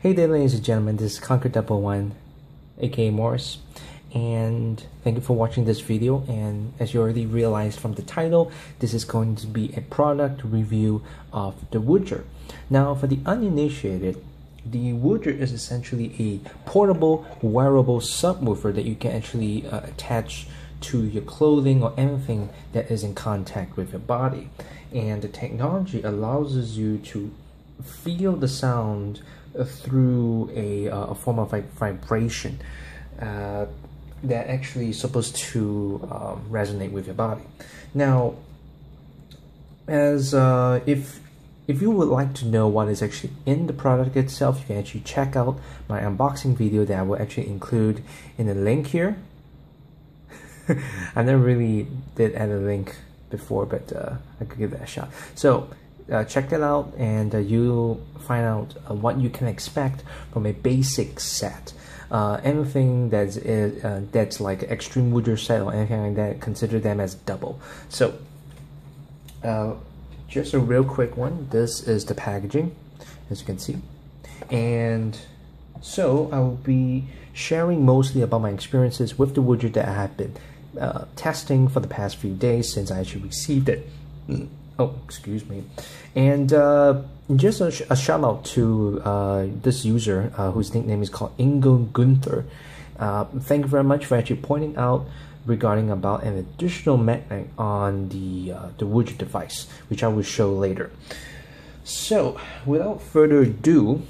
Hey there, ladies and gentlemen, this is Conquer001, aka Morris, and thank you for watching this video. And as you already realized from the title, this is going to be a product review of the Woojer. Now, for the uninitiated, the Woojer is essentially a portable, wearable subwoofer that you can actually attach to your clothing or anything that is in contact with your body. And the technology allows you to feel the sound through a form of vibration that actually is supposed to resonate with your body. Now, as if you would like to know what is actually in the product itself, you can actually check out my unboxing video that I will actually include in the link here. I never really did add a link before, but I could give that a shot. So check that out, and you'll find out what you can expect from a basic set. Anything that's like extreme Woojer set or anything like that, consider them as double. So just a real quick one. This is the packaging, as you can see, and so I will be sharing mostly about my experiences with the Woojer that I have been testing for the past few days since I actually received it. Oh, excuse me. And just a shout out to this user whose nickname is called Ingo Gunther. Thank you very much for actually pointing out regarding about an additional magnet on the Woojer device, which I will show later. So, without further ado,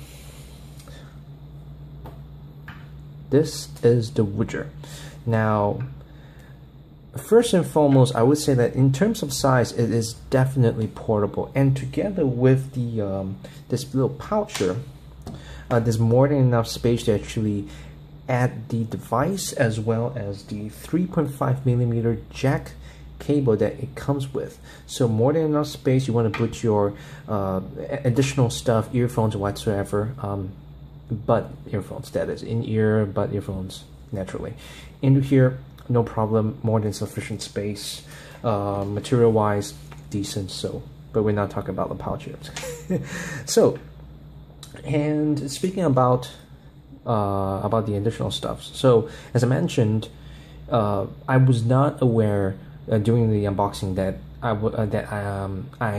this is the Woojer. Now, first and foremost, I would say that in terms of size, it is definitely portable, and together with the this little pouch here, there's more than enough space to actually add the device as well as the 3.5mm jack cable that it comes with. So more than enough space. You want to put your additional stuff, earphones or whatsoever, butt earphones, that is, in-ear butt earphones, naturally, into here. No problem, more than sufficient space. Material wise, decent, so, but we're not talking about the pouch yet. So, and speaking about the additional stuff, so as I mentioned, I was not aware during the unboxing that I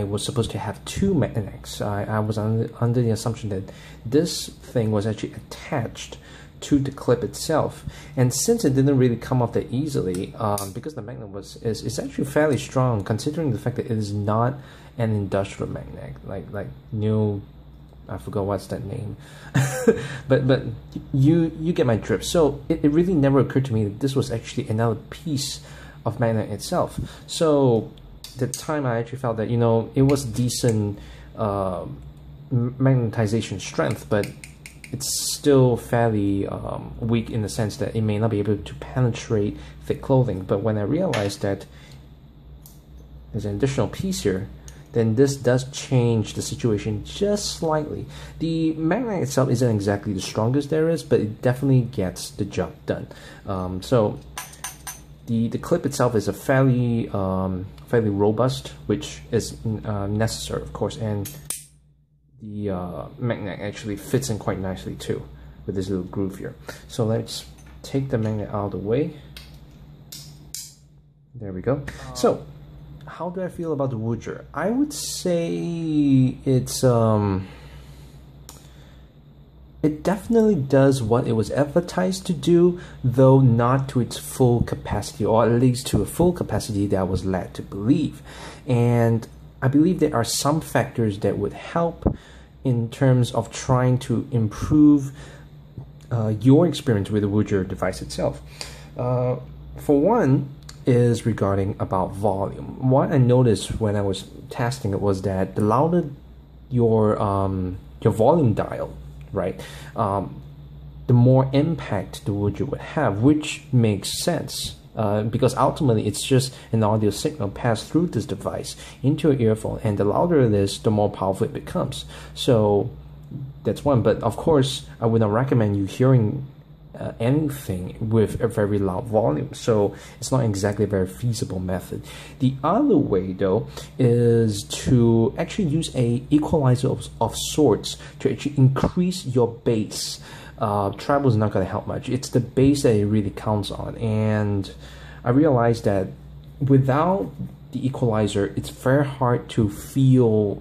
was supposed to have two magnets. I was under the assumption that this thing was actually attached to the clip itself, and since it didn't really come off that easily, because the magnet is actually fairly strong, considering the fact that it is not an industrial magnet like new, I forgot what's that name, but you get my drift. So it really never occurred to me that this was actually another piece of magnet itself. So at the time I actually felt that, you know, it was decent magnetization strength, but it's still fairly weak in the sense that it may not be able to penetrate thick clothing. But when I realized that there's an additional piece here, then this does change the situation just slightly. The magnet itself isn't exactly the strongest there is, but it definitely gets the job done. So the clip itself is a fairly robust, which is necessary, of course, and the magnet actually fits in quite nicely too, with this little groove here. So let's take the magnet out of the way. There we go. So, how do I feel about the Woojer? I would say it's it definitely does what it was advertised to do, though not to its full capacity, or at least to a full capacity that I was led to believe. And I believe there are some factors that would help in terms of trying to improve your experience with the Woojer device itself. For one, is regarding about volume. What I noticed when I was testing it was that the louder your volume dial, right, the more impact the Woojer would have, which makes sense. Because ultimately it's just an audio signal passed through this device into your earphone, and the louder it is, the more powerful it becomes. So that's one. But of course, I would not recommend you hearing anything with a very loud volume. So it's not exactly a very feasible method. The other way though is to actually use a equalizer of sorts to actually increase your bass. Treble is not going to help much. It's the bass that it really counts on, and I realized that without the equalizer, it's very hard to feel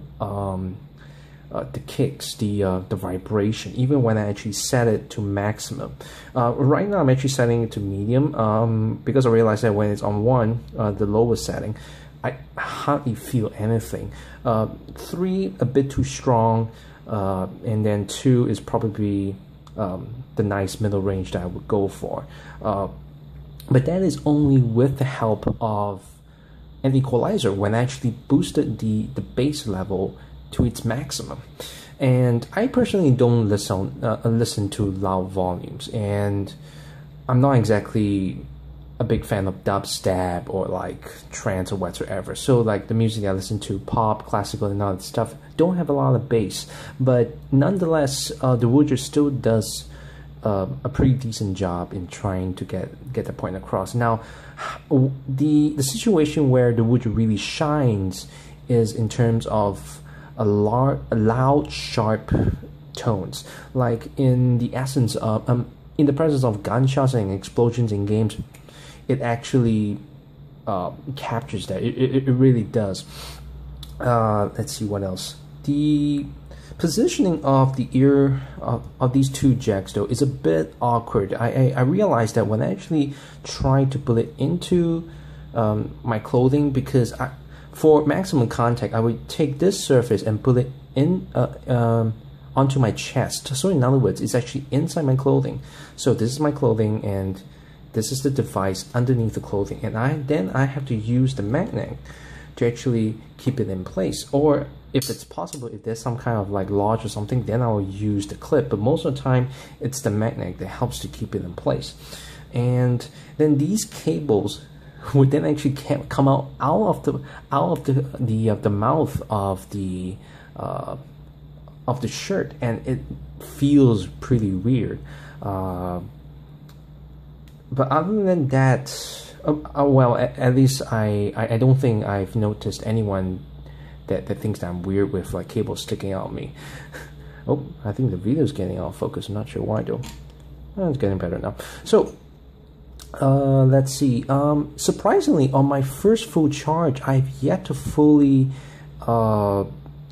the kicks, the vibration, even when I actually set it to maximum. Right now I'm actually setting it to medium because I realized that when it's on 1, the lowest setting, I hardly feel anything. 3 a bit too strong, and then 2 is probably the nice middle range that I would go for. But that is only with the help of an equalizer when I actually boosted the bass level to its maximum. And I personally don't listen to loud volumes, and I'm not exactly a big fan of dubstep or like trance or whatsoever. So like the music I listen to, pop, classical and all that stuff, don't have a lot of bass, but nonetheless the Woojer still does a pretty decent job in trying to get the point across. Now the situation where the Woojer really shines is in terms of loud, sharp tones, like in the essence of in the presence of gunshots and explosions in games. It actually captures that. It really does. Let's see what else. The positioning of the ear of these two jacks though is a bit awkward. I realized that when I actually tried to put it into my clothing, because for maximum contact, I would take this surface and put it in onto my chest. So in other words, it's actually inside my clothing. So this is my clothing, and this is the device underneath the clothing, and then I have to use the magnet to actually keep it in place. Or if it's possible, if there's some kind of like lodge or something, then I will use the clip. But most of the time, it's the magnet that helps to keep it in place. And then these cables would then actually come out of the mouth of the shirt, and it feels pretty weird. But other than that, well, at least I don't think I've noticed anyone that thinks that I'm weird with like cables sticking out of me. Oh, I think the video's getting out of focus. I'm not sure why though. It's getting better now. So let's see. Surprisingly, on my first full charge, I've yet to fully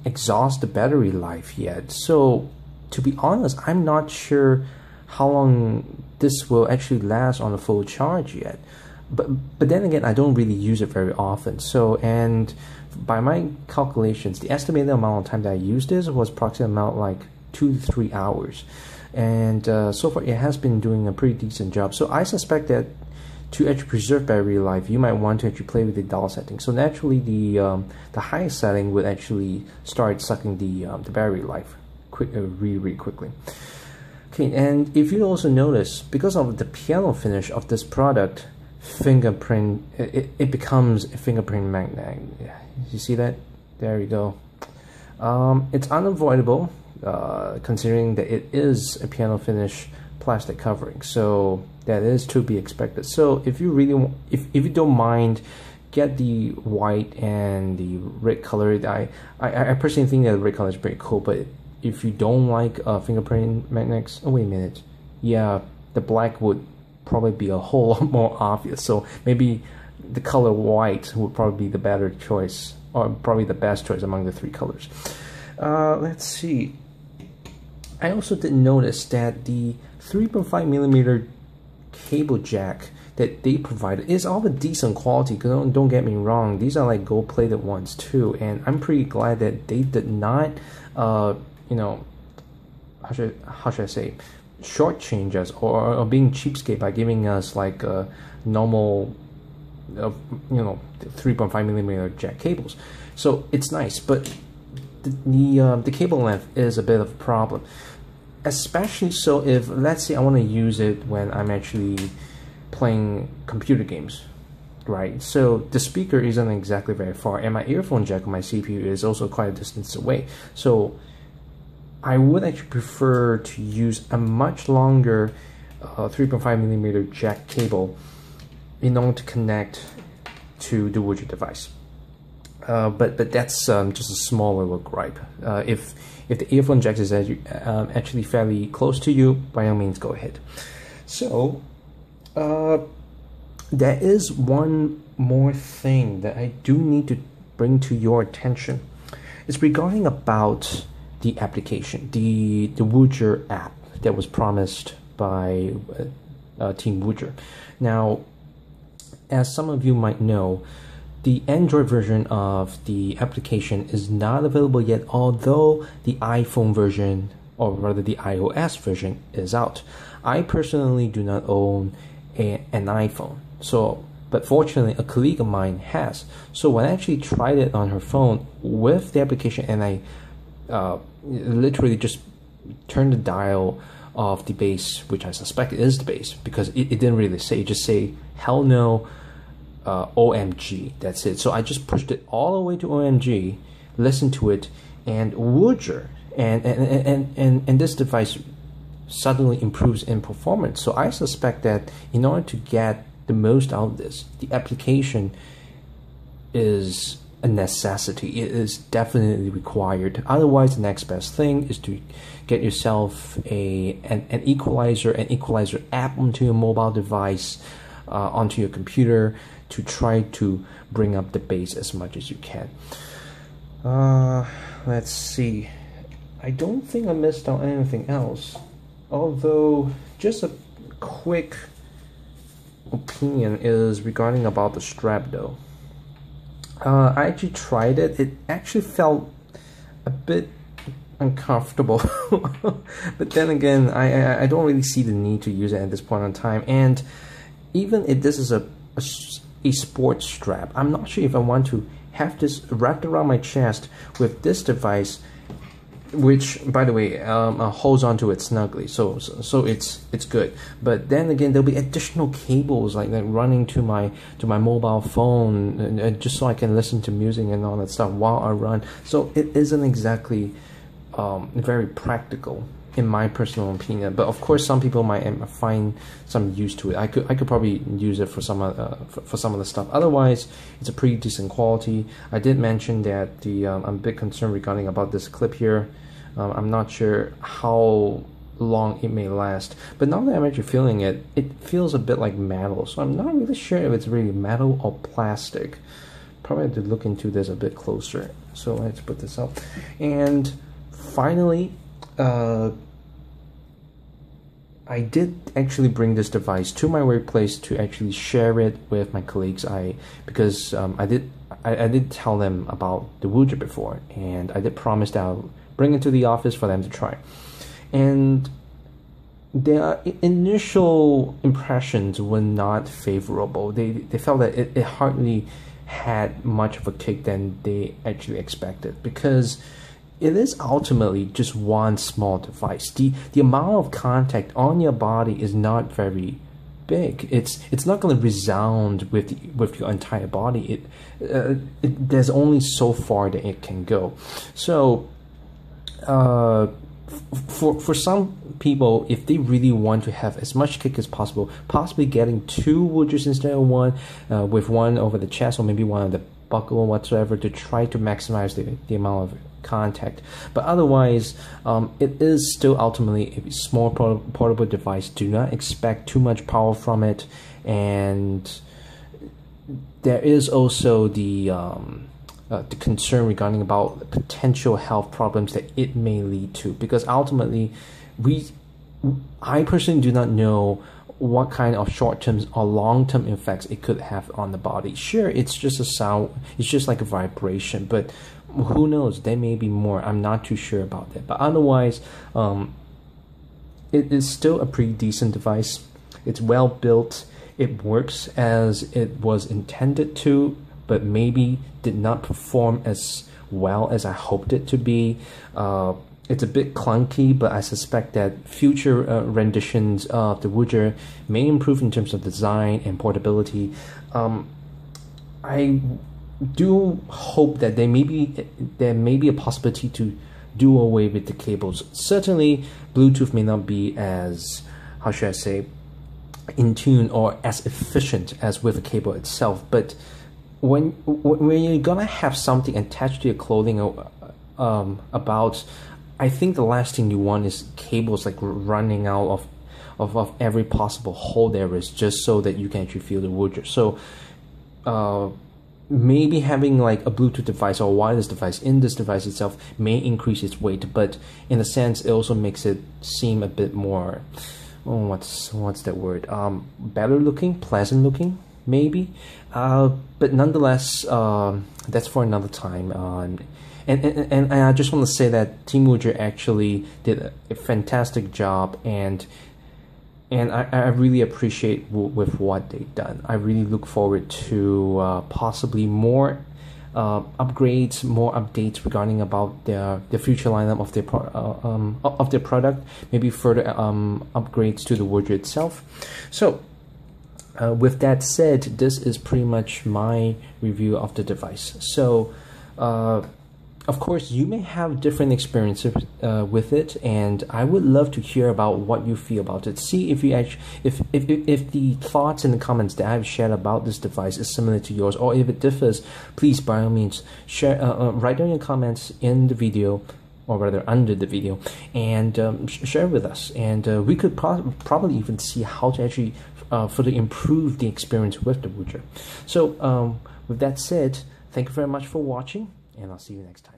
exhaust the battery life yet. So to be honest, I'm not sure how long this will actually last on a full charge yet. But then again, I don't really use it very often. So, and by my calculations, the estimated amount of time that I used this was approximately about like 2 to 3 hours. And so far it has been doing a pretty decent job. So I suspect that to actually preserve battery life, you might want to actually play with the dial setting. So naturally the highest setting would actually start sucking the battery life really quickly. Okay, and if you also notice, because of the piano finish of this product, fingerprint, it becomes a fingerprint magnet. You see that? There you go. It's unavoidable, considering that it is a piano finish plastic covering, so that is to be expected. So if you really, if you don't mind, get the white and the red color. I personally think that the red color is pretty cool, but if you don't like fingerprint magnets, oh wait a minute, yeah, the black would probably be a whole lot more obvious. So maybe the color white would probably be the better choice, or probably the best choice among the 3 colors. Let's see. I also did notice that the 3.5mm cable jack that they provided is of a decent quality. Don't get me wrong, these are like gold-plated ones too, and I'm pretty glad that they did not, you know, how should I say, shortchange us or being cheapskate by giving us like a normal, you know, 3.5mm jack cables. So it's nice, but the cable length is a bit of a problem, especially so if, let's say, I want to use it when I'm actually playing computer games, right? So the speaker isn't exactly very far, and my earphone jack on my CPU is also quite a distance away. So I would actually prefer to use a much longer 3.5mm jack cable in order to connect to the Woojer device. But that's just a small little gripe. If the earphone jack is actually fairly close to you, by all means go ahead. So there is one more thing that I do need to bring to your attention. It's regarding about the application, the Woojer app that was promised by Team Woojer. Now, as some of you might know, the Android version of the application is not available yet, although the iPhone version, or rather the iOS version, is out. I personally do not own an iPhone, but fortunately a colleague of mine has. So when I actually tried it on her phone with the application, and I literally just turned the dial of the bass, which I suspect is the bass, because it didn't really say, it just say hell no, OMG, that's it. So I just pushed it all the way to OMG, listened to it, and Woojer and this device suddenly improves in performance. So I suspect that in order to get the most out of this, the application is a necessity. It is definitely required. Otherwise, the next best thing is to get yourself an equalizer app onto your mobile device, onto your computer, to try to bring up the bass as much as you can. Let's see. I don't think I missed out anything else. Although, just a quick opinion is regarding about the strap though. I actually tried it. It actually felt a bit uncomfortable. But then again, I don't really see the need to use it at this point in time. And even if this is a sports strap, I'm not sure if I want to have this wrapped around my chest with this device, which, by the way, holds onto it snugly, so it's good. But then again, there'll be additional cables like running to my mobile phone, and just so I can listen to music and all that stuff while I run. So it isn't exactly very practical, in my personal opinion. But of course, some people might find some use to it. I could probably use it for some of the stuff. Otherwise, it's a pretty decent quality. I did mention that I'm a bit concerned regarding about this clip here. I'm not sure how long it may last, but now that I'm actually feeling it, it feels a bit like metal. So I'm not really sure if it's really metal or plastic. Probably have to look into this a bit closer. So let's put this up. And finally, I did actually bring this device to my workplace to actually share it with my colleagues. Because I did tell them about the Woojer before, and I did promise that I'll bring it to the office for them to try. And their initial impressions were not favorable. They felt that it hardly had much of a kick than they actually expected, because it is ultimately just one small device. The amount of contact on your body is not very big. It's not going to resound with your entire body. There's only so far that it can go. So for some people, if they really want to have as much kick as possible, possibly getting two Woojers instead of one, with one over the chest or maybe one on the buckle or whatsoever, to try to maximize the amount of contact. But otherwise, it is still ultimately a small portable device. Do not expect too much power from it. And there is also the concern regarding about potential health problems that it may lead to, because ultimately I personally do not know what kind of short-term or long-term effects it could have on the body. Sure, it's just a sound, it's just like a vibration, but who knows, there may be more. I'm not too sure about that. But otherwise, it is still a pretty decent device. It's well built. It works as it was intended to, but maybe did not perform as well as I hoped it to be. It's a bit clunky, but I suspect that future renditions of the Woojer may improve in terms of design and portability. I do hope that there may be a possibility to do away with the cables. Certainly, Bluetooth may not be as how should I say, in tune or as efficient as with the cable itself. But when you're gonna have something attached to your clothing, about, I think the last thing you want is cables like running out of every possible hole there is, just so that you can actually feel the Woojer. So maybe having like a Bluetooth device or a wireless device in this device itself may increase its weight, but in a sense it also makes it seem a bit more, what's that word, better looking, pleasant looking maybe, but nonetheless, that's for another time. And I just want to say that Team Woojer actually did a fantastic job, and I really appreciate with what they've done. I really look forward to possibly more upgrades, more updates regarding about the future lineup of their product. Maybe further upgrades to the Woojer itself. So with that said, this is pretty much my review of the device. So of course, you may have different experiences with it, and I would love to hear about what you feel about it. See if you actually, if the thoughts and the comments that I've shared about this device is similar to yours, or if it differs. Please, by all means, share, write down your comments in the video, or rather under the video, and share with us. And we could probably even see how to actually further improve the experience with the Woojer. So with that said, thank you very much for watching, and I'll see you next time.